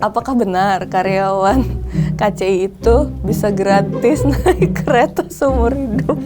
Apakah benar karyawan KCI itu bisa gratis naik kereta seumur hidup?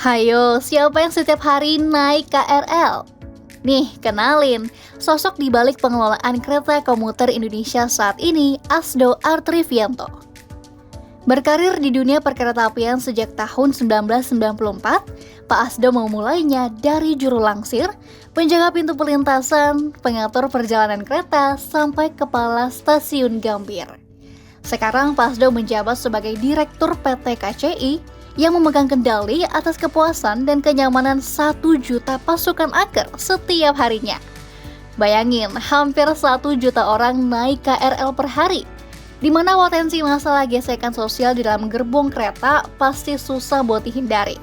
Hayo, siapa yang setiap hari naik KRL? Nih, kenalin, sosok di balik pengelolaan kereta komuter Indonesia saat ini, Asdo Artrivianto. Berkarir di dunia perkeretaapian sejak tahun 1994, Pak Asdo memulainya dari juru langsir, penjaga pintu perlintasan, pengatur perjalanan kereta, sampai kepala stasiun Gambir. Sekarang Pak Asdo menjabat sebagai Direktur PT KCI yang memegang kendali atas kepuasan dan kenyamanan 1 juta pasukan angker setiap harinya. Bayangin, hampir 1 juta orang naik KRL per hari, di mana potensi masalah gesekan sosial di dalam gerbong kereta pasti susah buat dihindari.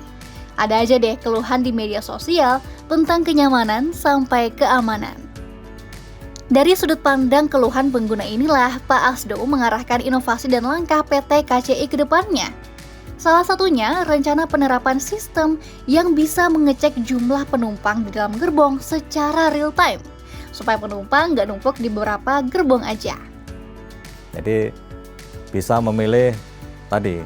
Ada aja deh keluhan di media sosial tentang kenyamanan sampai keamanan. Dari sudut pandang keluhan pengguna inilah, Pak Asdo mengarahkan inovasi dan langkah PT KCI ke depannya. Salah satunya rencana penerapan sistem yang bisa mengecek jumlah penumpang di dalam gerbong secara real time, supaya penumpang nggak numpuk di beberapa gerbong aja. Jadi bisa memilih tadi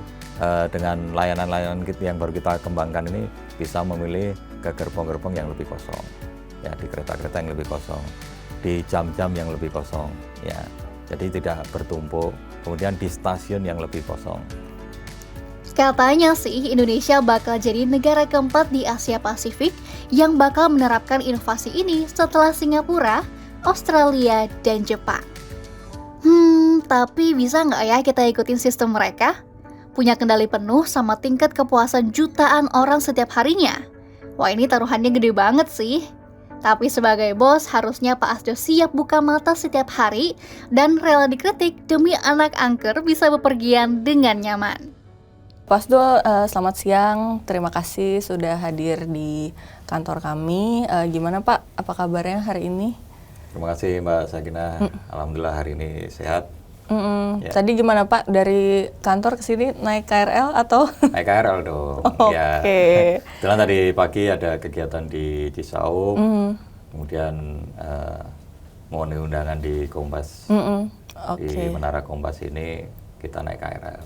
dengan layanan-layanan yang baru kita kembangkan ini bisa memilih ke gerbong-gerbong yang lebih kosong, ya di kereta-kereta yang lebih kosong, di jam-jam yang lebih kosong, ya. Jadi tidak bertumpuk, kemudian di stasiun yang lebih kosong. Katanya sih Indonesia bakal jadi negara keempat di Asia Pasifik yang bakal menerapkan inovasi ini setelah Singapura, Australia, dan Jepang. Tapi bisa nggak ya kita ikutin sistem mereka? Punya kendali penuh sama tingkat kepuasan jutaan orang setiap harinya. Wah, ini taruhannya gede banget sih. Tapi sebagai bos, harusnya Pak Asdo siap buka mata setiap hari dan rela dikritik demi anak angker bisa bepergian dengan nyaman. Pak Asdo, selamat siang. Terima kasih sudah hadir di kantor kami. Gimana Pak, apa kabarnya hari ini? Terima kasih Mbak Sakinah. Alhamdulillah hari ini sehat. Ya. Tadi gimana Pak, dari kantor ke sini naik KRL atau? Naik KRL dong. Ya. Kebetulan tadi pagi ada kegiatan di Cisauk, kemudian mohon undangan di Kompas, di Menara Kompas ini kita naik KRL.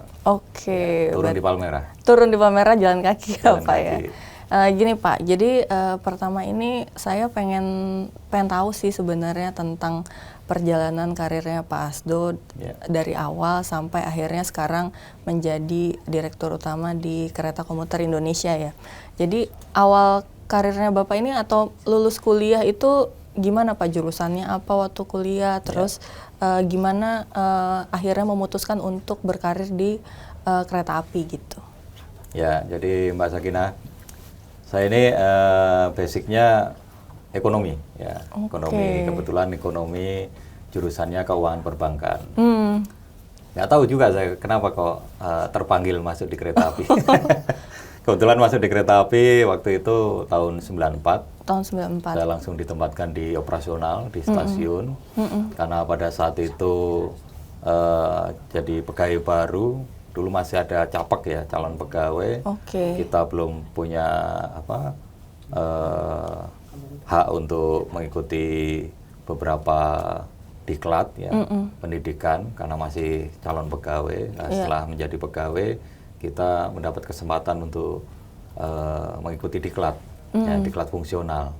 Turun di Palmerah. Turun di Palmerah jalan kaki ya Pak ya. Gini Pak, jadi pertama ini saya pengen tahu sih sebenarnya tentang perjalanan karirnya Pak Asdo dari awal sampai akhirnya sekarang menjadi Direktur Utama di Kereta Komuter Indonesia ya. Jadi awal karirnya Bapak ini atau lulus kuliah itu gimana Pak, jurusannya apa waktu kuliah, terus gimana akhirnya memutuskan untuk berkarir di kereta api gitu? Ya, jadi Mbak Sakinah, saya ini basicnya ekonomi, ya. Ekonomi, kebetulan ekonomi, jurusannya keuangan perbankan. Nggak tahu juga saya kenapa kok terpanggil masuk di kereta api. Kebetulan masuk di kereta api waktu itu tahun 94. Tahun 94. Saya langsung ditempatkan di operasional di stasiun. Karena pada saat itu jadi pegawai baru, dulu masih ada capek ya, calon pegawai. Kita belum punya hak untuk mengikuti beberapa diklat ya, pendidikan karena masih calon pegawai. Nah, setelah menjadi pegawai, kita mendapat kesempatan untuk mengikuti diklat, ya, diklat fungsional,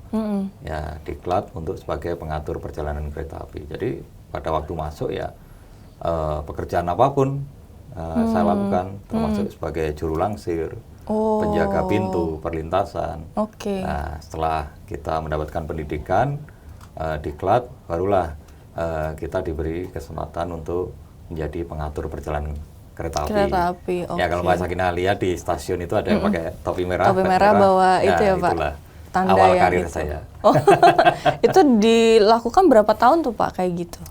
ya, diklat untuk sebagai pengatur perjalanan kereta api. Jadi pada waktu masuk ya pekerjaan apapun saya lakukan, termasuk sebagai juru langsir, penjaga pintu perlintasan. Nah, setelah kita mendapatkan pendidikan diklat, barulah kita diberi kesempatan untuk menjadi pengatur perjalanan kereta api. Ya, kalau Mbak Sakinah lihat di stasiun itu ada yang pakai topi merah. Topi merah bawa itu ya Pak? Itulah tanda awal yang karir itu. saya. Itu dilakukan berapa tahun tuh Pak kayak gitu?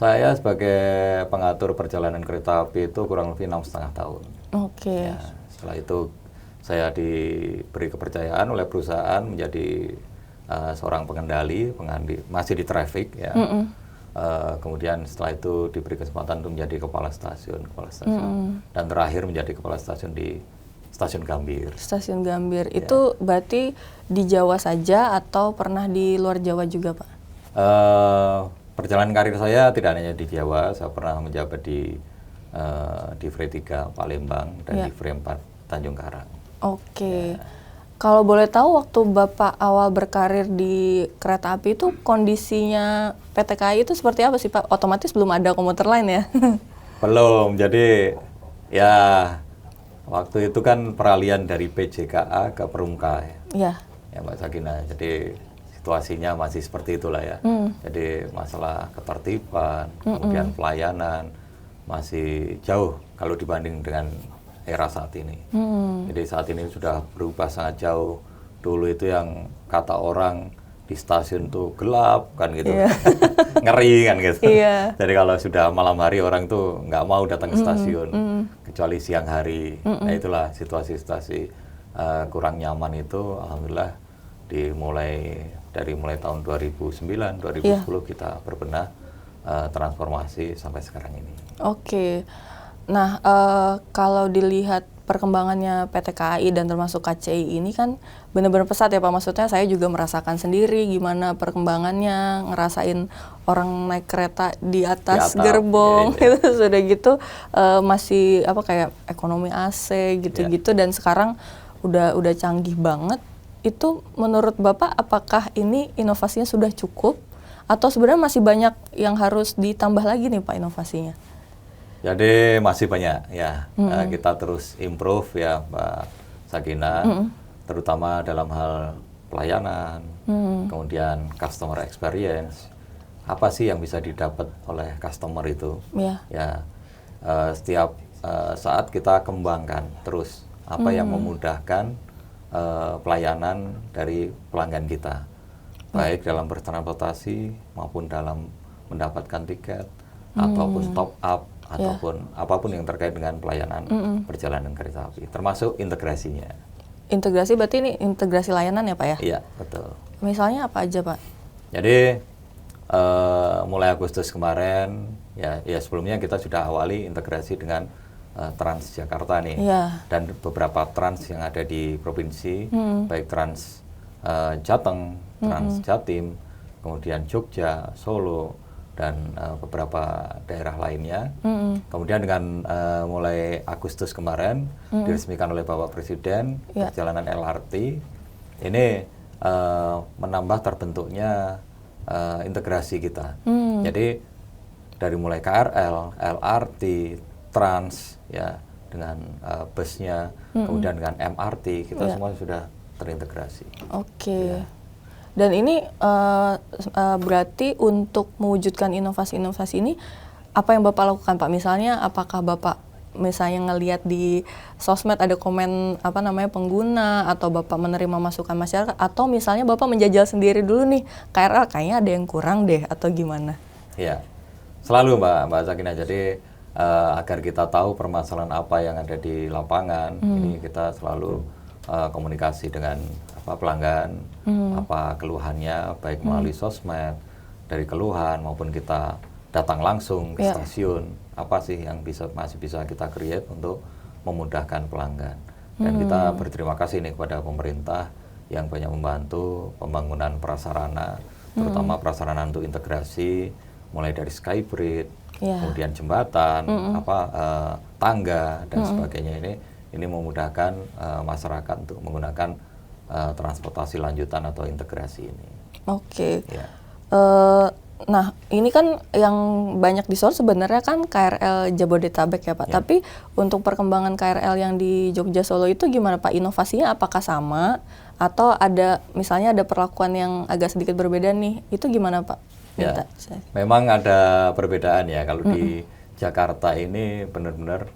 Saya sebagai pengatur perjalanan kereta api itu kurang lebih 6,5 tahun. Oke. Ya, setelah itu saya diberi kepercayaan oleh perusahaan menjadi seorang pengendali, masih di traffic ya. Kemudian setelah itu diberi kesempatan untuk menjadi kepala stasiun, dan terakhir menjadi kepala stasiun di Stasiun Gambir. Stasiun Gambir itu berarti di Jawa saja atau pernah di luar Jawa juga, Pak? Perjalanan karir saya tidak hanya di Jawa, saya pernah menjabat di Free 3 Palembang dan di Free 4 Tanjung Karang. Oke. Kalau boleh tahu waktu Bapak awal berkarir di kereta api itu kondisinya PT KAI itu seperti apa sih, Pak? Otomatis belum ada komuter lain ya? Belum, jadi ya waktu itu kan peralihan dari PJKA ke Perumka ya, Mbak Sakina. Jadi situasinya masih seperti itulah ya. Jadi masalah ketertiban, kemudian pelayanan masih jauh kalau dibanding dengan era saat ini. Jadi saat ini sudah berubah sangat jauh. Dulu itu yang kata orang di stasiun tuh gelap kan gitu, ngeri kan gitu. Jadi kalau sudah malam hari orang tuh nggak mau datang ke stasiun, kecuali siang hari. Nah itulah situasi-situasi kurang nyaman itu, alhamdulillah dari mulai tahun 2009, 2010 kita berbenah transformasi sampai sekarang ini. Oke. Nah, kalau dilihat perkembangannya PT KAI dan termasuk KCI ini kan benar-benar pesat ya Pak. Maksudnya saya juga merasakan sendiri gimana perkembangannya, ngerasain orang naik kereta di atas gerbong itu sudah gitu masih kayak ekonomi AC gitu-gitu dan sekarang udah canggih banget. Itu menurut Bapak apakah ini inovasinya sudah cukup atau sebenarnya masih banyak yang harus ditambah lagi nih Pak inovasinya? Jadi masih banyak ya, kita terus improve ya Mbak Sakina, terutama dalam hal pelayanan, kemudian customer experience, apa sih yang bisa didapat oleh customer itu? Ya, setiap saat kita kembangkan terus apa yang memudahkan pelayanan dari pelanggan kita, baik dalam bertransportasi maupun dalam mendapatkan tiket ataupun top up ataupun apapun yang terkait dengan pelayanan perjalanan kereta api, termasuk integrasinya. Integrasi berarti ini integrasi layanan ya Pak ya? Iya, betul. Misalnya apa aja Pak? Jadi mulai Agustus kemarin, ya sebelumnya kita sudah awali integrasi dengan Transjakarta nih, dan beberapa trans yang ada di provinsi, baik Trans Jateng, Trans Jatim, kemudian Jogja, Solo, dan beberapa daerah lainnya. Kemudian dengan mulai Agustus kemarin diresmikan oleh Bapak Presiden perjalanan LRT ini menambah terbentuknya integrasi kita. Jadi dari mulai KRL, LRT, Trans ya dengan busnya, kemudian dengan MRT kita semua sudah terintegrasi. Oke. Dan ini berarti untuk mewujudkan inovasi-inovasi ini, apa yang Bapak lakukan Pak? Misalnya, apakah Bapak misalnya ngelihat di sosmed ada komen pengguna, atau Bapak menerima masukan masyarakat, atau misalnya Bapak menjajal sendiri dulu nih, KRL kayaknya ada yang kurang deh, atau gimana? Iya, selalu Mbak Sakina. Jadi agar kita tahu permasalahan apa yang ada di lapangan, ini kita selalu komunikasi dengan pelanggan, apa keluhannya, baik melalui sosmed, dari keluhan maupun kita datang langsung ke stasiun, apa sih yang masih bisa kita create untuk memudahkan pelanggan. Dan kita berterima kasih nih kepada pemerintah yang banyak membantu pembangunan prasarana, terutama prasarana untuk integrasi, mulai dari Skybridge, kemudian jembatan, tangga dan sebagainya. Ini memudahkan masyarakat untuk menggunakan transportasi lanjutan atau integrasi ini. Oke. Nah, ini kan yang banyak disorot sebenarnya kan KRL Jabodetabek ya Pak. Tapi untuk perkembangan KRL yang di Jogja Solo itu gimana Pak? Inovasinya apakah sama atau misalnya ada perlakuan yang agak sedikit berbeda nih? Itu gimana Pak? Memang ada perbedaan ya. Kalau di Jakarta ini benar-benar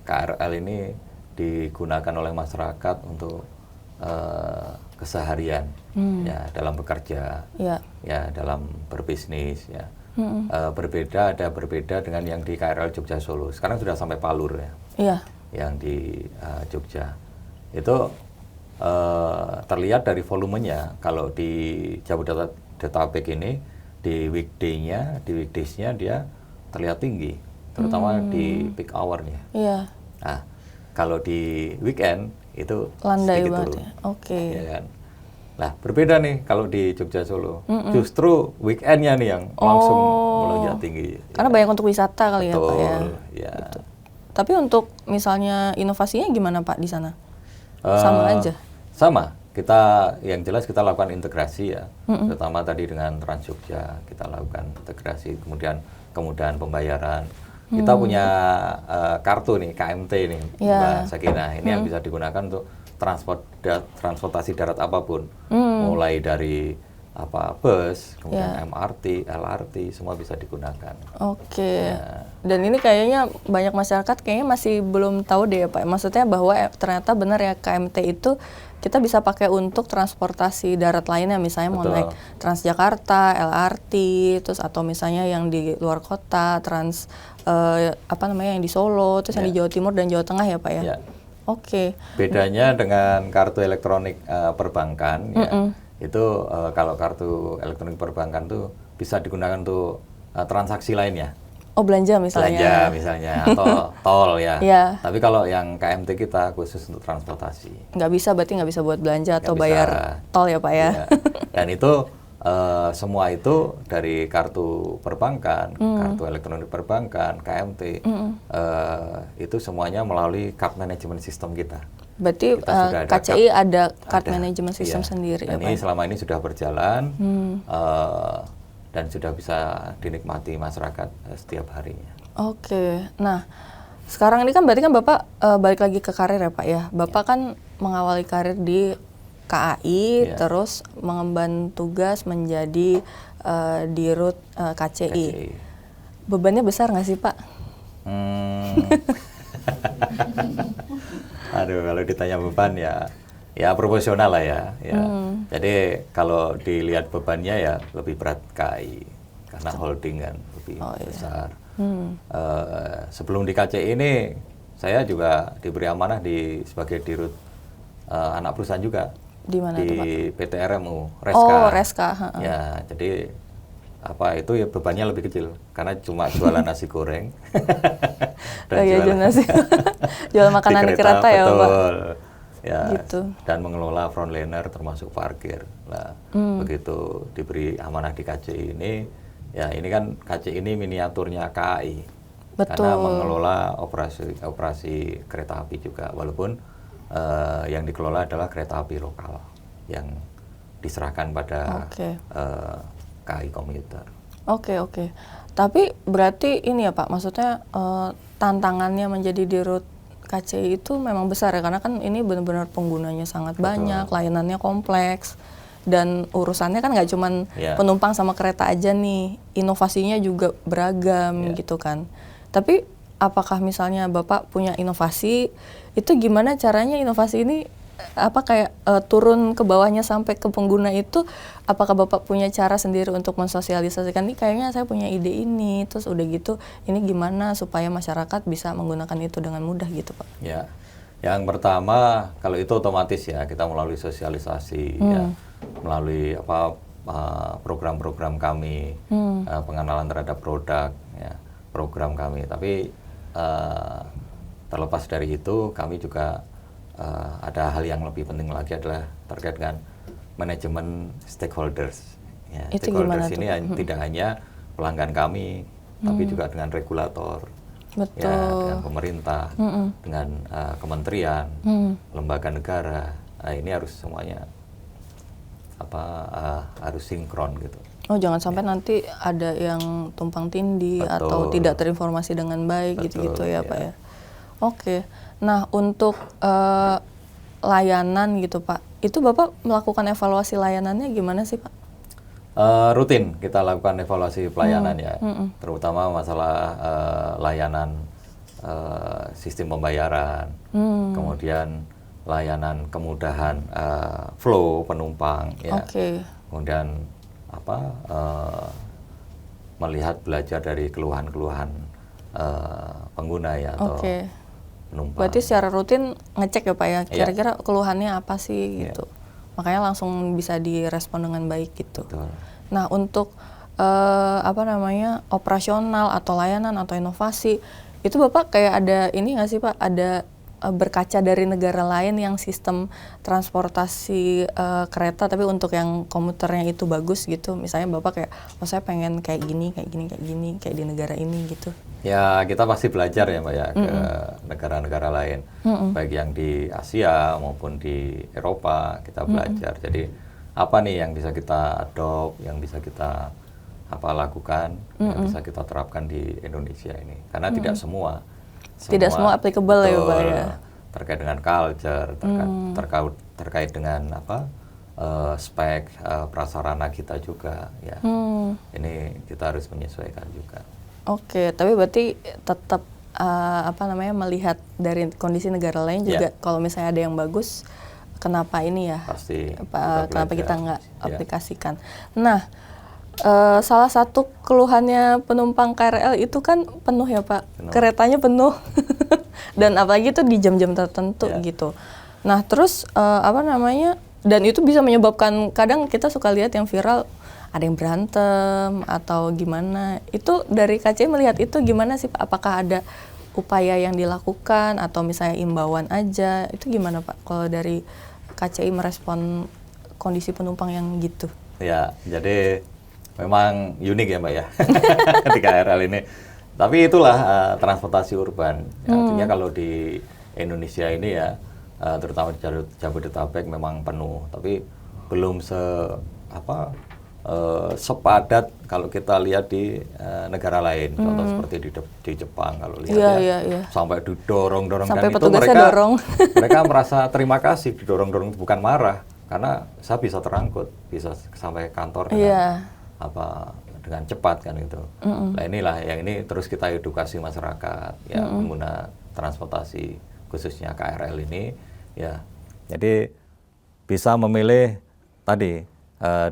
KRL ini digunakan oleh masyarakat untuk keseharian, ya dalam bekerja, ya dalam berbisnis, ya. Ada berbeda dengan yang di KRL Jogja Solo. Sekarang sudah sampai Palur ya, yang di Jogja. itu terlihat dari volumenya. Kalau di Jabodetabek ini di weekdays-nya dia terlihat tinggi, terutama di peak hour-nya. Iya. Nah, kalau di weekend itu landai sedikit banget turun. ya. Oke. Ya kan? Nah, berbeda nih kalau di Jogja Solo. Justru weekend-nya nih yang langsung melonjak tinggi. Karena banyak untuk wisata kali ya, Pak ya. Ya. Gitu. Tapi untuk misalnya inovasinya gimana Pak di sana? Sama aja? Sama. Kita yang jelas kita lakukan integrasi ya. Terutama tadi dengan Trans Jogja kita lakukan integrasi, kemudian kemudahan pembayaran. Kita punya kartu nih, KMT nih, Mbak Sakinah. Ini yang bisa digunakan untuk transportasi darat apapun. Mulai dari bus, kemudian MRT, LRT, semua bisa digunakan. Oke. Dan ini kayaknya banyak masyarakat kayaknya masih belum tahu deh ya Pak. Maksudnya bahwa ternyata benar ya KMT itu kita bisa pakai untuk transportasi darat lainnya, misalnya mau naik Transjakarta, LRT, terus atau misalnya yang di luar kota, yang di Solo, terus yang di Jawa Timur dan Jawa Tengah ya Pak ya. Oke. Bedanya dengan kartu elektronik perbankan ya. Itu kalau kartu elektronik perbankan tuh bisa digunakan untuk transaksi lainnya. Oh, belanja misalnya. Belanja misalnya atau tol ya. Tapi kalau yang KMT kita khusus untuk transportasi. Berarti nggak bisa buat belanja atau bayar tol ya Pak ya. Dan itu semua itu dari kartu perbankan, kartu elektronik perbankan, KMT, itu semuanya melalui card management system kita. Berarti KCI ada card management system sendiri dan ya Pak? Ini selama ini sudah berjalan dan sudah bisa dinikmati masyarakat setiap harinya. Oke, nah sekarang ini kan berarti kan Bapak balik lagi ke karir ya Pak ya? Bapak kan mengawali karir di KAI, terus mengemban tugas menjadi Dirut KCI. Bebannya besar nggak sih Pak? Aduh, kalau ditanya beban ya proporsional lah ya. Jadi kalau dilihat bebannya ya lebih berat KAI karena holding kan lebih besar. Sebelum di KCI ini saya juga diberi amanah sebagai Dirut anak perusahaan juga. Di mana di tuh, Pak? PT RMU Reska. Oh, Reska. Ya, jadi itu ya bebannya lebih kecil karena cuma jualan nasi goreng. Dan jual makanan di kereta ya, Pak. Ya, gitu. Dan mengelola frontliner termasuk parkir. Nah, begitu diberi amanah di KCI ini, ya ini kan KCI ini miniaturnya KAI. Betul. Karena mengelola operasi kereta api juga, walaupun yang dikelola adalah kereta api lokal yang diserahkan pada KAI Komuter. Oke. Tapi berarti ini ya Pak, maksudnya tantangannya menjadi Dirut KCI itu memang besar ya, karena kan ini benar-benar penggunanya sangat banyak, layanannya kompleks, dan urusannya kan nggak cuman penumpang sama kereta aja nih, inovasinya juga beragam gitu kan. Tapi apakah misalnya Bapak punya inovasi, itu gimana caranya inovasi ini turun ke bawahnya sampai ke pengguna itu, apakah Bapak punya cara sendiri untuk mensosialisasikan, nih kayaknya saya punya ide ini, terus udah gitu ini gimana supaya masyarakat bisa menggunakan itu dengan mudah gitu Pak? Ya, yang pertama kalau itu otomatis ya kita melalui sosialisasi ya, melalui program-program kami, pengenalan terhadap produk ya, program kami. Tapi terlepas dari itu kami juga ada hal yang lebih penting lagi adalah terkait dengan manajemen stakeholders. Ya, itu stakeholders gimana ini tidak hanya pelanggan kami, tapi juga dengan regulator, betul, ya, dengan pemerintah, dengan kementerian, lembaga negara. Nah, ini harus semuanya harus sinkron gitu. Oh, jangan sampai nanti ada yang tumpang tindih atau tidak terinformasi dengan baik gitu-gitu ya Pak ya. Oke. Nah, untuk layanan gitu Pak, itu Bapak melakukan evaluasi layanannya gimana sih Pak? Rutin kita lakukan evaluasi pelayanan ya, terutama masalah layanan sistem pembayaran, kemudian layanan kemudahan flow penumpang ya, kemudian melihat belajar dari keluhan-keluhan pengguna ya, atau penumpang. Berarti secara rutin ngecek ya Pak ya, kira-kira keluhannya apa sih gitu. Makanya langsung bisa direspon dengan baik gitu. Betul. Nah untuk operasional atau layanan atau inovasi, itu Bapak kayak ada ini nggak sih Pak, ada berkaca dari negara lain yang sistem transportasi kereta tapi untuk yang komuternya itu bagus gitu, misalnya Bapak kayak, oh saya pengen kayak gini kayak di negara ini gitu. Ya kita pasti belajar ya Mbak ya ke negara-negara lain, baik yang di Asia maupun di Eropa kita belajar. Jadi apa nih yang bisa kita adopt, yang bisa kita lakukan, yang bisa kita terapkan di Indonesia ini, karena tidak semua applicable ya Pak ya. Terkait dengan culture, terkait dengan spek prasarana kita juga ya. Ini kita harus menyesuaikan juga. Oke, tapi berarti tetap melihat dari kondisi negara lain juga. Kalau misalnya ada yang bagus, kenapa ini ya? Pasti. Kenapa kita nggak aplikasikan? Nah, salah satu keluhannya penumpang KRL itu kan penuh ya Pak, keretanya penuh dan apalagi itu di jam-jam tertentu gitu. Nah terus dan itu bisa menyebabkan, kadang kita suka lihat yang viral ada yang berantem atau gimana. Itu dari KCI melihat itu gimana sih Pak? Apakah ada upaya yang dilakukan atau misalnya imbauan aja? Itu gimana Pak kalau dari KCI merespon kondisi penumpang yang gitu? Ya, jadi memang unik ya Mbak ya di KRL ini. Tapi itulah transportasi urban. Artinya kalau di Indonesia ini ya, terutama di Jabodetabek memang penuh. Tapi belum sepadat kalau kita lihat di negara lain. Contoh seperti di Jepang kalau lihat sampai didorong-dorong, sampai dan itu mereka merasa terima kasih didorong-dorong, bukan marah, karena saya bisa terangkut, bisa sampai kantor dengan cepat kan gitu. Nah inilah yang ini terus kita edukasi masyarakat ya, pengguna transportasi khususnya KRL ini ya. Jadi bisa memilih tadi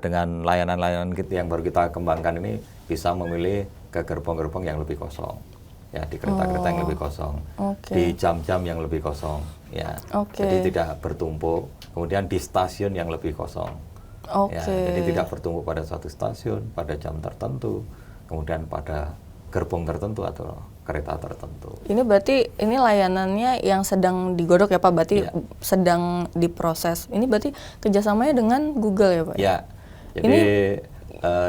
dengan layanan-layanan yang baru kita kembangkan ini, bisa memilih ke gerbong-gerbong yang lebih kosong ya, di kereta-kereta yang lebih kosong, di jam-jam yang lebih kosong ya. Jadi tidak bertumpuk. Kemudian di stasiun yang lebih kosong. Ya, jadi tidak bertumbuh pada satu stasiun, pada jam tertentu, kemudian pada gerbong tertentu atau kereta tertentu. Ini berarti ini layanannya yang sedang digodok ya Pak, berarti sedang diproses. Ini berarti kerjasamanya dengan Google ya Pak? Ya, jadi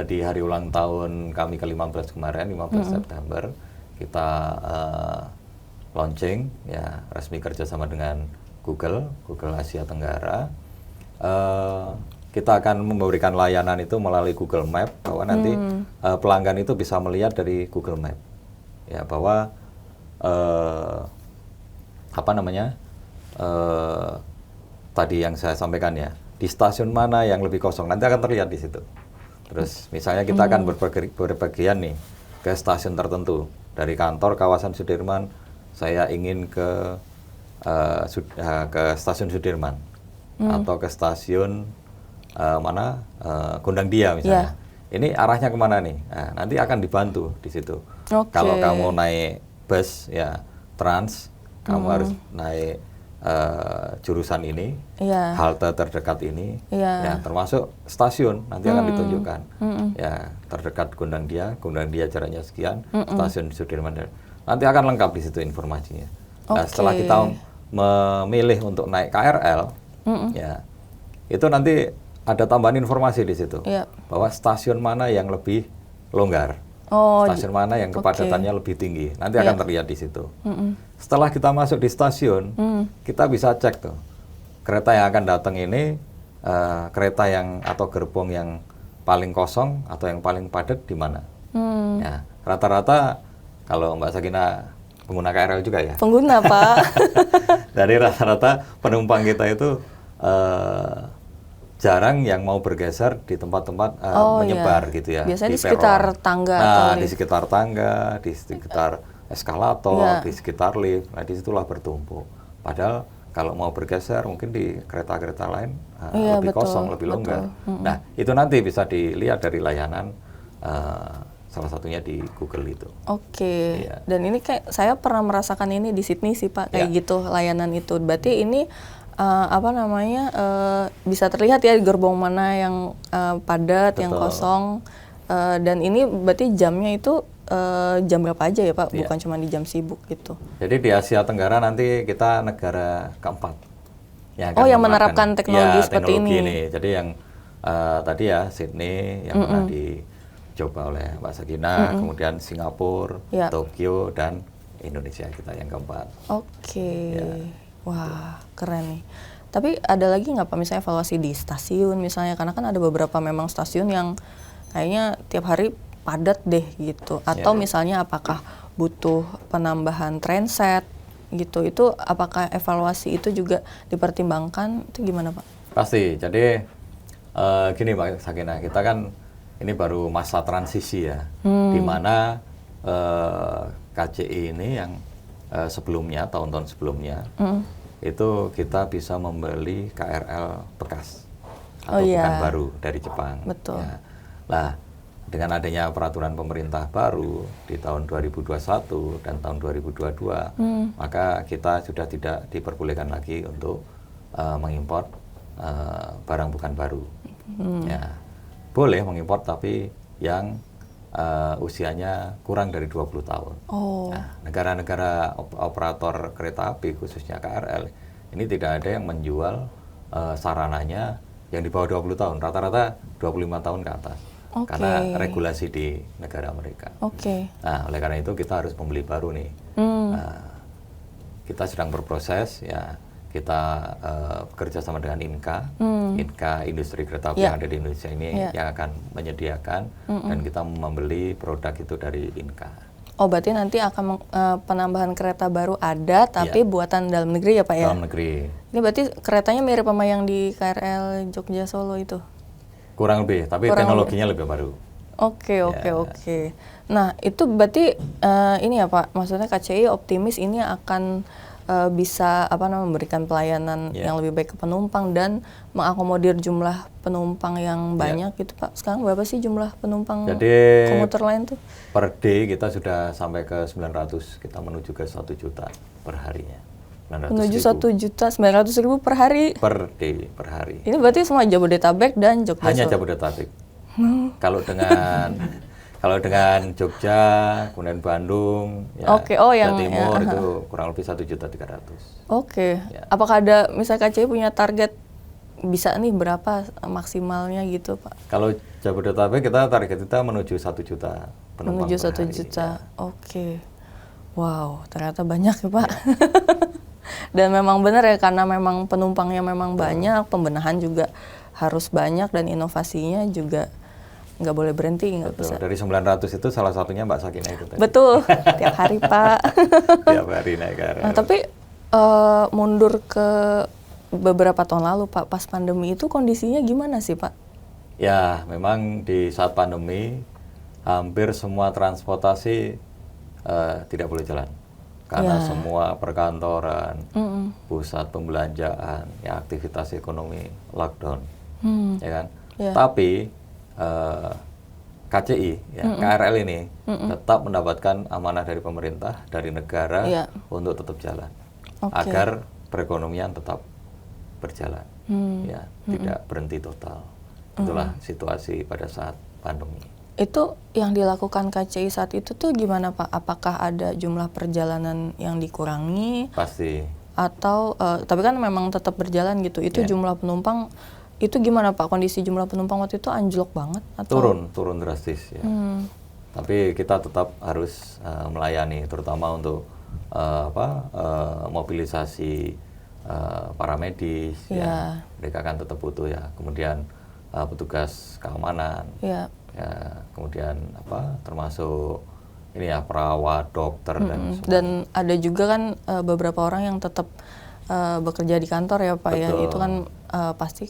di hari ulang tahun kami ke-15 kemarin, 15 September, kita launching ya, resmi kerjasama dengan Google Asia Tenggara. Kita akan memberikan layanan itu melalui Google Map, bahwa nanti pelanggan itu bisa melihat dari Google Map ya, bahwa tadi yang saya sampaikan ya, di stasiun mana yang lebih kosong nanti akan terlihat di situ. Terus misalnya kita akan berpergian nih ke stasiun tertentu, dari kantor kawasan Sudirman saya ingin ke stasiun Sudirman atau ke stasiun Gondang Dia misalnya. Ini arahnya kemana nih? Nah, nanti akan dibantu di situ. Kalau kamu naik bus ya Trans, kamu harus naik jurusan ini, halte terdekat ini, ya termasuk stasiun nanti akan ditunjukkan. Ya terdekat Gondang Dia jaraknya sekian, stasiun Sudirman. Nanti akan lengkap di situ informasinya. Nah, setelah kita memilih untuk naik KRL, ya itu nanti ada tambahan informasi di situ, bahwa stasiun mana yang lebih longgar, stasiun mana yang kepadatannya lebih tinggi, nanti akan terlihat di situ. Setelah kita masuk di stasiun, kita bisa cek tuh, kereta yang akan datang ini, kereta yang atau gerbong yang paling kosong atau yang paling padat di mana. Ya, rata-rata kalau Mbak Sakina pengguna KRL juga ya? Pengguna Pak. Dari rata-rata penumpang kita itu jarang yang mau bergeser di tempat-tempat menyebar gitu ya. Biasanya di sekitar tangga. Nah, di sekitar tangga, di sekitar eskalator, di sekitar lift. Nah, disitulah bertumpuk. Padahal kalau mau bergeser mungkin di kereta-kereta lain lebih kosong, lebih longgar. Nah, itu nanti bisa dilihat dari layanan salah satunya di Google itu. Oke. Iya. Dan ini kayak saya pernah merasakan ini di Sydney sih Pak, kayak gitu layanan itu. Berarti ini bisa terlihat ya di gerbong mana yang padat, yang kosong. Dan ini berarti jamnya itu jam berapa aja ya Pak? Bukan cuma di jam sibuk gitu. Jadi di Asia Tenggara nanti kita negara keempat yang menerapkan teknologi seperti ini. Jadi yang tadi ya Sydney yang pernah dicoba oleh Mbak Sakina, kemudian Singapura, Tokyo, dan Indonesia kita yang keempat. Oke. Wah, keren nih. Tapi ada lagi nggak Pak misalnya evaluasi di stasiun misalnya, karena kan ada beberapa memang stasiun yang kayaknya tiap hari padat deh gitu. Atau misalnya apakah butuh penambahan trainset gitu, itu apakah evaluasi itu juga dipertimbangkan, itu gimana Pak? Pasti. Jadi gini Mbak Sakina, kita kan ini baru masa transisi ya, di mana KCI ini yang sebelumnya, tahun-tahun sebelumnya, itu kita bisa membeli KRL bekas atau bukan baru dari Jepang. Betul. Ya. Nah, dengan adanya peraturan pemerintah baru di tahun 2021 dan tahun 2022, maka kita sudah tidak diperbolehkan lagi untuk mengimpor barang bukan baru. Ya, boleh mengimpor tapi yang usianya kurang dari 20 tahun. Nah, negara-negara operator kereta api khususnya KRL ini tidak ada yang menjual sarananya yang di bawah 20 tahun, rata-rata 25 tahun ke atas. Karena regulasi di negara mereka. Nah, oleh karena itu kita harus membeli baru nih. Kita sedang berproses ya. Kita bekerja sama dengan Inka, Inka industri kereta api yang ada di Indonesia ini yang akan menyediakan dan kita membeli produk itu dari Inka. Oh, berarti nanti akan penambahan kereta baru ada, tapi buatan dalam negeri ya Pak ya? Dalam negeri. Ini berarti keretanya mirip sama yang di KRL Jogja Solo itu? Kurang lebih, tapi teknologinya lebih baru. Oke. Nah, itu berarti ini ya Pak, maksudnya KCI optimis ini akan bisa memberikan pelayanan yang lebih baik ke penumpang dan mengakomodir jumlah penumpang yang banyak gitu Pak. Sekarang berapa sih jumlah penumpang komuter lain tuh? Per day kita sudah sampai ke 900, kita menuju ke 1 juta per harinya. Menuju 1.900.000 per hari? Per day, per hari. Ini berarti semua Jabodetabek dan Jogja? Hanya Jabodetabek. Kalau dengan Jogja, kemudian Bandung, ya, Jawa Timur itu kurang lebih 1.300.000. Ya. Apakah ada misalnya KCI punya target bisa nih berapa maksimalnya gitu Pak? Kalau Jabodetabek target kita menuju 1 juta penumpang. Menuju 1 juta. Ya. Wow, ternyata banyak ya Pak. Dan memang benar ya, karena memang penumpangnya memang banyak, pembenahan juga harus banyak dan inovasinya juga nggak boleh berhenti, nggak bisa. Dari 900 itu salah satunya Mbak Sakina itu tadi. Betul, tiap hari Pak. Tiap hari naik KRL. Nah, tapi mundur ke beberapa tahun lalu Pak, pas pandemi itu kondisinya gimana sih Pak? Ya, memang di saat pandemi hampir semua transportasi tidak boleh jalan. Karena semua perkantoran, pusat pembelanjaan, ya aktivitas ekonomi lockdown, ya kan. Tapi KCI, KRL ini tetap mendapatkan amanah dari pemerintah, dari negara untuk tetap jalan, agar perekonomian tetap berjalan, ya tidak berhenti total. Itulah situasi pada saat pandemi. Itu yang dilakukan KCI saat itu tuh gimana Pak? Apakah ada jumlah perjalanan yang dikurangi? Pasti. Atau, tapi kan memang tetap berjalan gitu. Itu jumlah penumpang, itu gimana Pak? Kondisi jumlah penumpang waktu itu anjlok banget? Atau? Turun drastis ya. Tapi kita tetap harus melayani, terutama untuk mobilisasi para medis. Ya. Mereka kan tetap butuh ya. Kemudian petugas keamanan. Ya, kemudian termasuk ini ya perawat, dokter dan semua. Dan ada juga kan beberapa orang yang tetap bekerja di kantor ya Pak. Betul. Ya. Itu kan pasti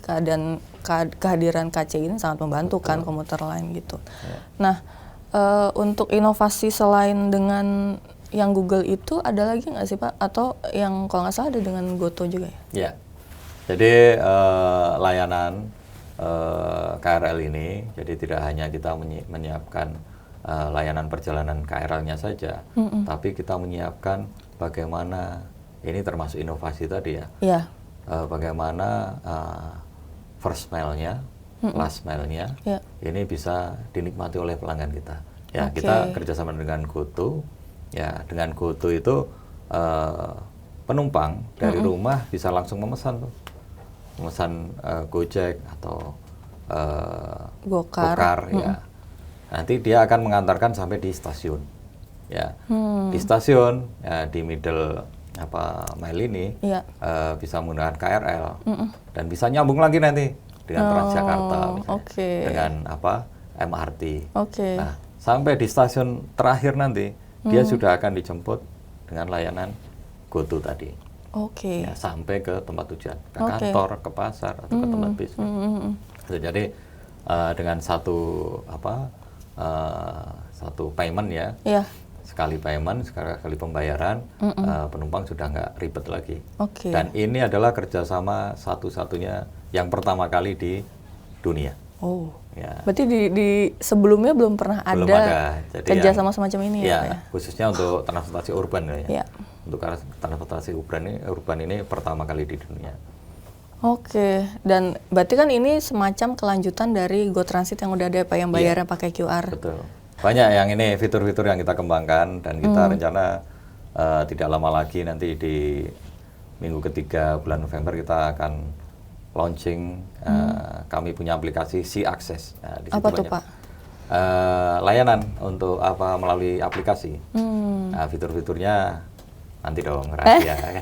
kehadiran KCI ini sangat membantu. Betul. Kan komuter lain gitu. Ya. Nah, untuk inovasi selain dengan yang Google itu ada lagi nggak sih Pak? Atau yang kalau nggak salah ada dengan Goto juga ya? Ya. Jadi layanan KRL ini, jadi tidak hanya kita menyiapkan layanan perjalanan KRL-nya saja, tapi kita menyiapkan bagaimana, ini termasuk inovasi tadi ya, bagaimana first mile-nya, last mile-nya, ini bisa dinikmati oleh pelanggan kita. Ya, kita kerjasama dengan GoTo. Ya, dengan GoTo itu penumpang dari rumah bisa langsung memesan tuh, memesan Gojek atau Gokar, ya. Nanti dia akan mengantarkan sampai di stasiun, ya. Di stasiun, ya, di middle mile ini bisa menggunakan KRL dan bisa nyambung lagi nanti dengan Transjakarta, dengan MRT. Nah, sampai di stasiun terakhir nanti dia sudah akan dijemput dengan layanan GoTo tadi. Ya, sampai ke tempat tujuan, ke kantor, ke pasar, atau ke tempat bisnis. Jadi dengan satu payment ya, sekali payment, sekali pembayaran, penumpang sudah nggak ribet lagi. Dan ini adalah kerjasama satu-satunya yang pertama kali di dunia. Ya. Berarti di sebelumnya belum pernah ada kerjasama semacam ini ya? Khususnya untuk transportasi urban ya. Untuk transportasi urban ini pertama kali di dunia. Dan berarti kan ini semacam kelanjutan dari GoTransit yang udah ada Pak, yang bayarnya pakai QR. Betul. Banyak yang ini fitur-fitur yang kita kembangkan dan kita rencana tidak lama lagi nanti di minggu ketiga bulan November kita akan launching. Kami punya aplikasi C-Access. Nah, apa tuh Pak? Layanan untuk melalui aplikasi. Nah, fitur-fiturnya nanti dong rahasia.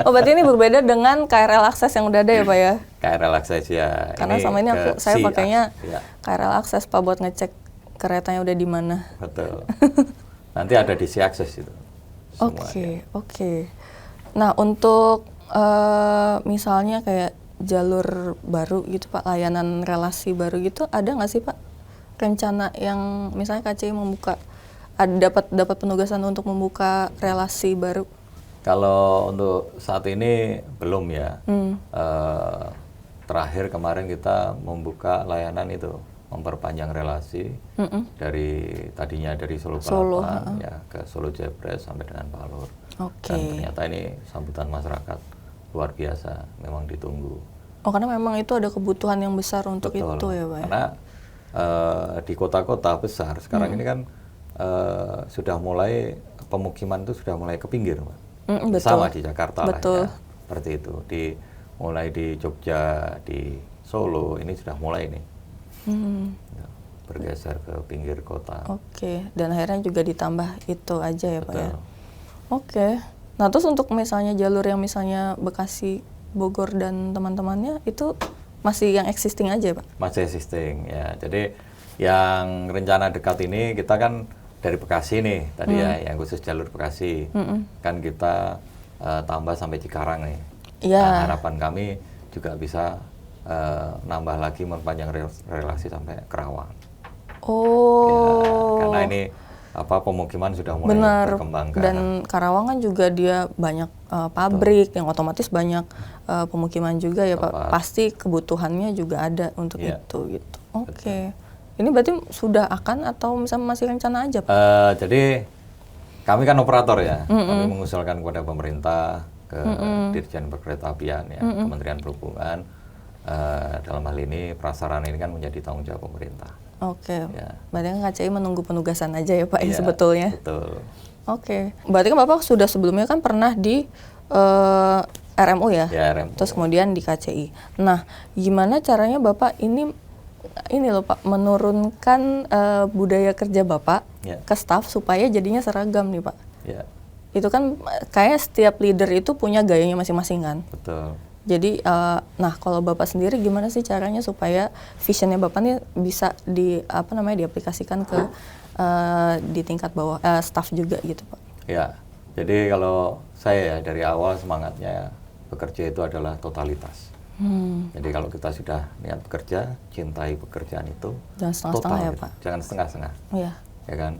Berarti ini berbeda dengan KRL Akses yang udah ada ya Pak ya? KRL Akses ya. Karena ini sama ini saya pakainya KRL Akses Pak buat ngecek keretanya udah di mana. Betul. Nanti ada di C-Access itu. Oke. Nah, untuk misalnya kayak jalur baru gitu Pak, layanan relasi baru gitu, ada nggak sih Pak rencana yang misalnya KCI membuka, dapat penugasan untuk membuka relasi baru? Kalau untuk saat ini belum ya. Terakhir kemarin kita membuka layanan itu, memperpanjang relasi dari tadinya dari Solo Balapan ya ke Solo Jebres sampai dengan Palur. Dan ternyata ini sambutan masyarakat luar biasa, memang ditunggu. Karena memang itu ada kebutuhan yang besar untuk itu ya Pak? Karena di kota-kota besar sekarang ini kan sudah mulai pemukiman itu sudah mulai ke pinggir, Pak. Sama di Jakarta lah ya, seperti itu. Mulai di Jogja, di Solo ini sudah mulai nih bergeser ke pinggir kota. Dan akhirnya juga ditambah itu aja ya Pak ya? Nah, terus untuk misalnya jalur yang misalnya Bekasi, Bogor, dan teman-temannya, itu masih yang existing aja Pak? Masih existing, ya. Jadi yang rencana dekat ini, kita kan dari Bekasi nih, tadi ya, yang khusus jalur Bekasi. Kan kita tambah sampai Cikarang nih. Nah, harapan kami juga bisa nambah lagi memperpanjang relasi sampai Kerawang. Ya, karena ini pemukiman sudah mulai berkembang. Dan Karawang kan juga dia banyak pabrik yang otomatis banyak pemukiman juga ya Pak. Pasti kebutuhannya juga ada untuk itu gitu. Ini berarti sudah akan atau misalnya masih rencana aja Pak? Jadi kami kan operator ya. Kami mengusulkan kepada pemerintah, ke Dirjen Perkeretaapian ya, Kementerian Perhubungan. Dalam hal ini prasarana ini kan menjadi tanggung jawab pemerintah. Berarti kan KCI menunggu penugasan aja ya Pak ya sebetulnya? Betul. Berarti kan Bapak sudah sebelumnya kan pernah di RMU ya? RMU. Terus kemudian di KCI. Nah, gimana caranya Bapak ini loh Pak, menurunkan budaya kerja Bapak ke staf supaya jadinya seragam nih Pak? Itu kan kayak setiap leader itu punya gayanya masing-masing kan? Betul. Jadi, nah kalau Bapak sendiri gimana sih caranya supaya visionnya Bapak nih bisa diaplikasikan ke di tingkat bawah staff juga gitu Pak? Ya, jadi kalau saya ya dari awal semangatnya bekerja itu adalah totalitas. Jadi kalau kita sudah niat bekerja, cintai pekerjaan itu, jangan setengah-setengah ya Pak? Jangan setengah-setengah. Ya kan,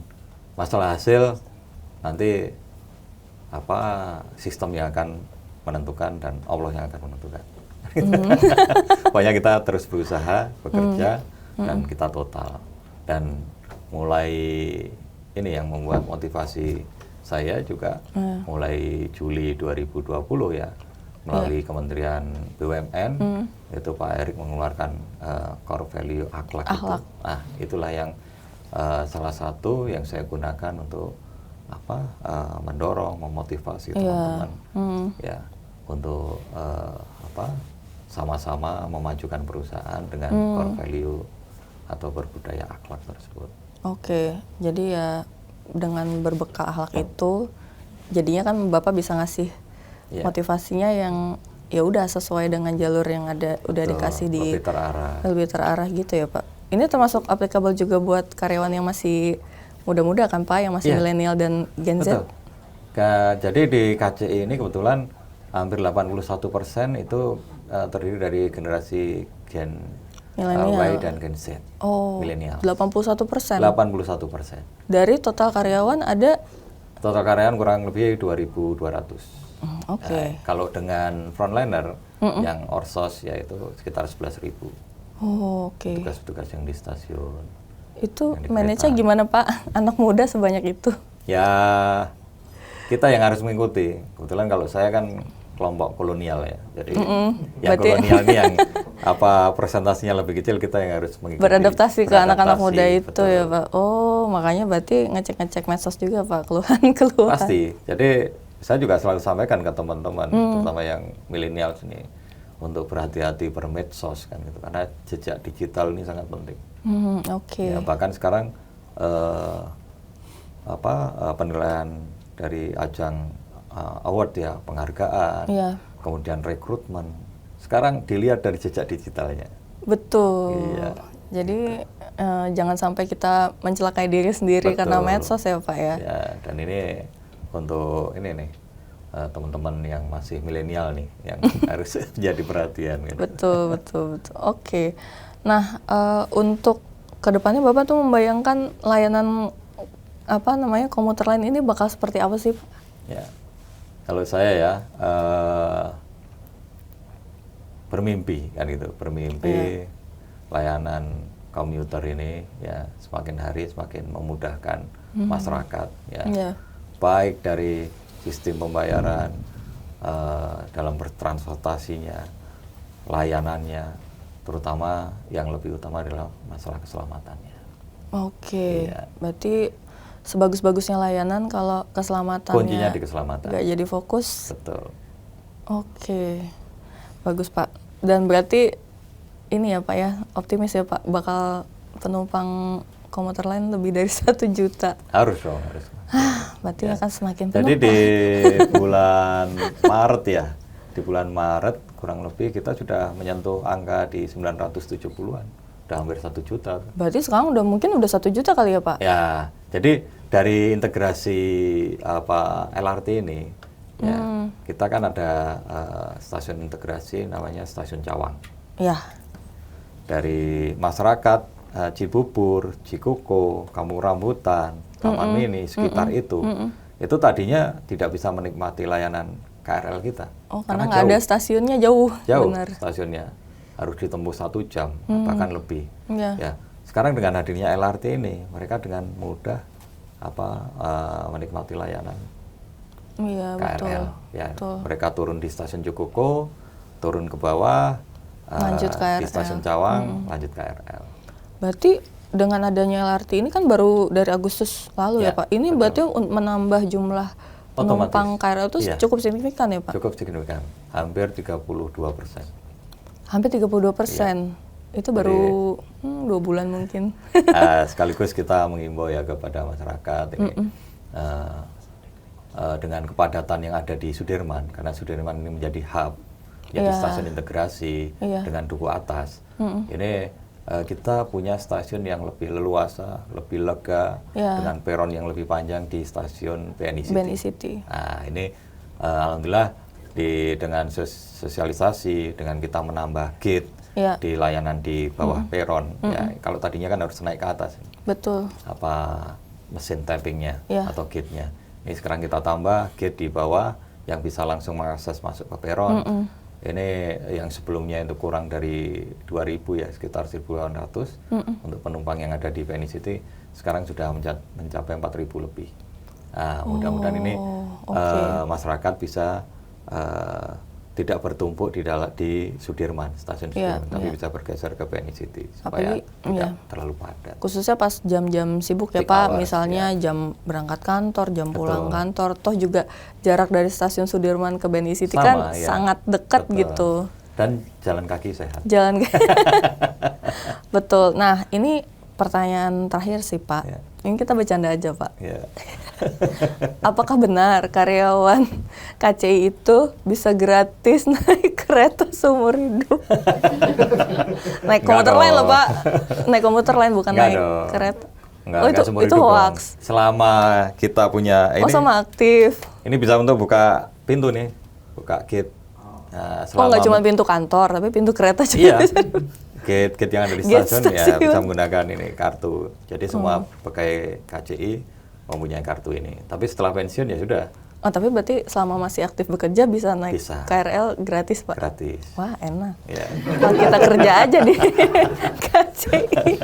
masalah hasil nanti sistem yang akan menentukan dan Allah yang akan menentukan. Pokoknya kita terus berusaha, bekerja, dan kita total. Dan mulai ini yang membuat motivasi saya juga mulai Juli 2020 ya, melalui Kementerian BUMN itu Pak Erick mengeluarkan core value akhlak. Itu. Nah, itulah yang salah satu yang saya gunakan untuk mendorong, memotivasi teman-teman ya untuk sama-sama memajukan perusahaan dengan core value atau berbudaya akhlak tersebut. Oke, jadi ya dengan berbekal akhlak itu, jadinya kan Bapak bisa ngasih motivasinya yang ya udah sesuai dengan jalur yang ada, udah dikasih di lebih terarah gitu ya Pak. Ini termasuk applicable juga buat karyawan yang masih muda-muda kan Pak, yang masih milenial dan Gen Z. Jadi di KCI ini kebetulan hampir 81% itu terdiri dari generasi Gen Y dan Gen Z. Milenial. 81%. 81%. Dari total karyawan ada? Total karyawan kurang lebih 2.200. Oke. Kalau dengan frontliner yang orsos yaitu sekitar 11.000. Oke. Tugas-tugas yang di stasiun. Itu manage-nya gimana Pak? Anak muda sebanyak itu? Ya kita yang harus mengikuti. Kebetulan kalau saya kan kelompok kolonial ya, jadi yang kolonial ini yang presentasinya lebih kecil, kita yang harus mengikuti. Beradaptasi ke anak-anak muda itu, betul. Ya Pak. Oh, makanya berarti ngecek-ngecek medsos juga Pak, keluhan-keluhan. Pasti. Jadi saya juga selalu sampaikan ke teman-teman, terutama yang milenial sini, untuk berhati-hati bermedsos kan gitu, karena jejak digital ini sangat penting. Oke. Ya, bahkan sekarang penilaian dari ajang award ya, penghargaan, kemudian rekrutmen, sekarang dilihat dari jejak digitalnya. Betul. Iya. Jadi jangan sampai kita mencelakai diri sendiri karena medsos ya Pak ya. Ya, dan ini untuk ini nih teman-teman yang masih milenial nih yang harus jadi perhatian. Gitu. Betul. Oke. Nah, untuk kedepannya Bapak tuh membayangkan layanan komuter lain ini bakal seperti apa sih Pak? Ya. Kalau saya ya bermimpi kan gitu, layanan komuter ini ya semakin hari semakin memudahkan masyarakat ya, baik dari sistem pembayaran, dalam bertransportasinya, layanannya, terutama yang lebih utama adalah masalah keselamatannya. Oke, berarti sebagus-bagusnya layanan kalau keselamatannya kuncinya di keselamatan, nggak jadi fokus. Betul. Oke, bagus Pak. Dan berarti ini ya Pak ya, optimis ya Pak, bakal penumpang komuter lain lebih dari 1 juta. Harus dong, harus. Berarti akan semakin penuh. Jadi di bulan Maret ya, di bulan Maret kurang lebih kita sudah menyentuh angka di 970-an. Udah hampir 1 juta. Berarti sekarang mungkin udah 1 juta kali ya Pak? Ya, jadi dari integrasi LRT ini, ya, kita kan ada stasiun integrasi namanya Stasiun Cawang. Ya. Dari masyarakat Cibubur, Cikoko, Kampung Rambutan, Taman Mini, sekitar itu tadinya tidak bisa menikmati layanan KRL kita. Oh, karena nggak ada stasiunnya, jauh. Benar. Stasiunnya harus ditempuh 1 jam, bahkan lebih. Ya. Sekarang dengan hadirnya LRT ini, mereka dengan mudah menikmati layanan KRL. Betul. Mereka turun di stasiun Cikoko, turun ke bawah, lanjut KRL. Di stasiun Cawang, lanjut KRL. Berarti dengan adanya LRT ini kan baru dari Agustus lalu ya Pak. Ini berarti menambah jumlah penumpang KRL itu cukup signifikan ya Pak? Cukup signifikan, hampir 32%. Hampir 32%. Itu baru 2 bulan mungkin. Sekaligus kita mengimbau ya kepada masyarakat ini, dengan kepadatan yang ada di Sudirman, karena Sudirman ini menjadi hub, jadi stasiun integrasi dengan duku atas. Ini kita punya stasiun yang lebih leluasa, lebih lega, dengan peron yang lebih panjang di stasiun BNI City. Nah, ini alhamdulillah dengan sosialisasi, dengan kita menambah gate di layanan di bawah peron. Ya, kalau tadinya kan harus naik ke atas. Betul. Mesin tappingnya atau gate-nya. Ini sekarang kita tambah gate di bawah yang bisa langsung mengakses masuk ke peron. Ini yang sebelumnya itu kurang dari 2.000 ya, sekitar 1.800 untuk penumpang yang ada di BNI City. sekarang sudah mencapai 4.000 lebih. Nah, mudah-mudahan ini masyarakat bisa tidak bertumpuk di Sudirman, stasiun Sudirman, tapi bisa bergeser ke BNI City supaya tidak terlalu padat. Khususnya pas jam-jam sibuk ya Pak, misalnya jam berangkat kantor, jam pulang kantor, toh juga jarak dari stasiun Sudirman ke BNI City kan sangat dekat gitu. Dan jalan kaki sehat. Jalan kaki. Betul. Nah, ini pertanyaan terakhir sih Pak. Ini kita bercanda aja Pak. Apakah benar karyawan KCI itu bisa gratis naik kereta seumur hidup? Naik komuter lain loh Pak. Naik komuter lain bukan naik kereta. Enggak seumur hidup hoax. Selama kita punya ini. Sama aktif. Ini bisa untuk buka pintu nih, buka gate. Nah, nggak cuma pintu kantor, tapi pintu kereta juga. Iya. Gate yang ada di stasiun ya bisa menggunakan ini kartu. Jadi semua pegawai KCI mempunyai kartu ini. Tapi setelah pensiun ya sudah. Oh, tapi berarti selama masih aktif bekerja bisa naik KRL gratis Pak? Gratis. Wah, enak. Wah, kita kerja aja di KCI.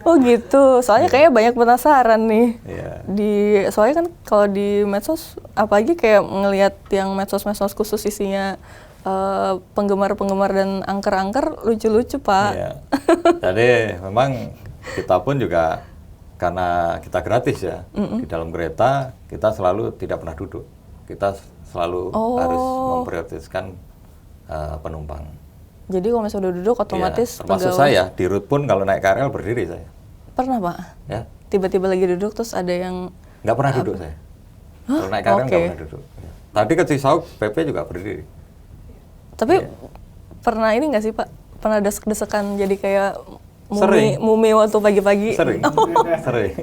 Oh gitu. Soalnya kayaknya banyak penasaran nih. Soalnya kan kalau di medsos, apalagi kayak ngelihat yang medsos-medsos khusus isinya penggemar-penggemar dan angker-angker lucu-lucu Pak. Jadi memang kita pun juga karena kita gratis ya di dalam kereta kita selalu tidak pernah duduk. Kita selalu harus memprioritaskan penumpang. Jadi kalau misalnya udah duduk otomatis termasuk saya di rute pun kalau naik KRL berdiri saya. Pernah Pak? Ya. Tiba-tiba lagi duduk terus ada yang nggak pernah duduk saya. Kalau naik KRL nggak pernah duduk. Tadi ke Cisauk PP juga berdiri. Tapi pernah ini nggak sih Pak? Pernah desek-desekan jadi kayak mumi waktu pagi-pagi? Sering. Sering.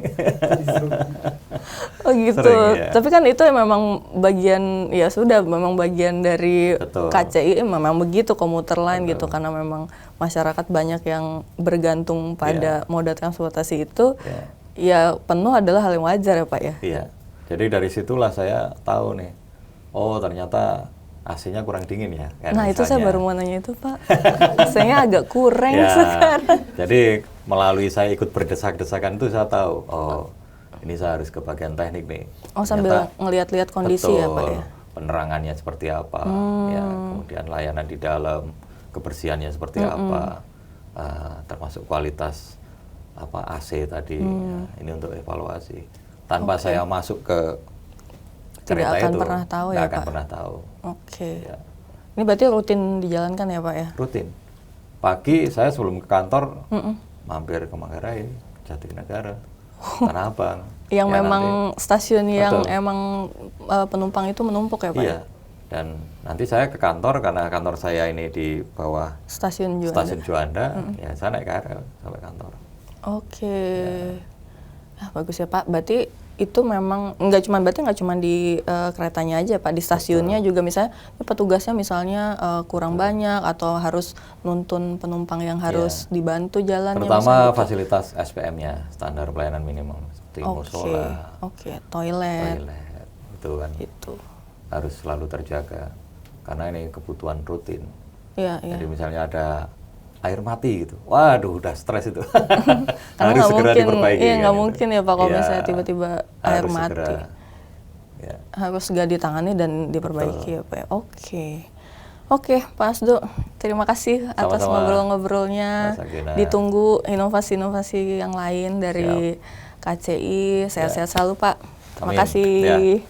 Oh gitu. Sering, Tapi kan itu memang bagian, ya sudah memang bagian dari KCI memang begitu komuter lain gitu. Karena memang masyarakat banyak yang bergantung pada moda transportasi itu. Ya penuh adalah hal yang wajar ya Pak ya? Iya. Jadi dari situlah saya tahu nih, oh ternyata AC-nya kurang dingin ya. Nah itu saya baru mau nanya itu Pak. AC-nya agak kurang sekarang. Jadi melalui saya ikut berdesak-desakan itu saya tahu, oh ini saya harus ke bagian teknik nih. Oh sambil ngelihat-lihat kondisi ya Pak ya? Penerangannya seperti apa, ya, kemudian layanan di dalam, kebersihannya seperti apa, termasuk kualitas AC tadi. Ini untuk evaluasi. Tanpa saya masuk ke tidak akan pernah tahu ya Pak? Tidak akan pernah tahu. Ini berarti rutin dijalankan ya Pak ya? Rutin. Pagi saya sebelum ke kantor mampir ke Manggarai, Jatinegara, Tanah Abang. Yang memang stasiun yang emang penumpang itu menumpuk ya Pak? Iya. Dan nanti saya ke kantor karena kantor saya ini di bawah Stasiun Juanda, ya saya naik KRL sampai kantor. Bagus ya Pak. Berarti itu memang nggak cuma di keretanya aja Pak, di stasiunnya juga misalnya petugasnya misalnya kurang banyak atau harus nuntun penumpang yang harus dibantu jalannya. Pertama fasilitas SPM-nya, standar pelayanan minimum seperti musola, toilet, itu kan harus selalu terjaga karena ini kebutuhan rutin. Jadi misalnya ada air mati gitu, waduh udah stres itu. Harus segera diperbaiki. Iya nggak mungkin ya Pak kalau misalnya tiba-tiba air mati. Harus segera ditangani dan diperbaiki ya Pak. Oke Pak Asdo, terima kasih atas ngobrol-ngobrolnya. Ditunggu inovasi-inovasi yang lain dari KCI. Sehat-sehat selalu Pak. Terima kasih.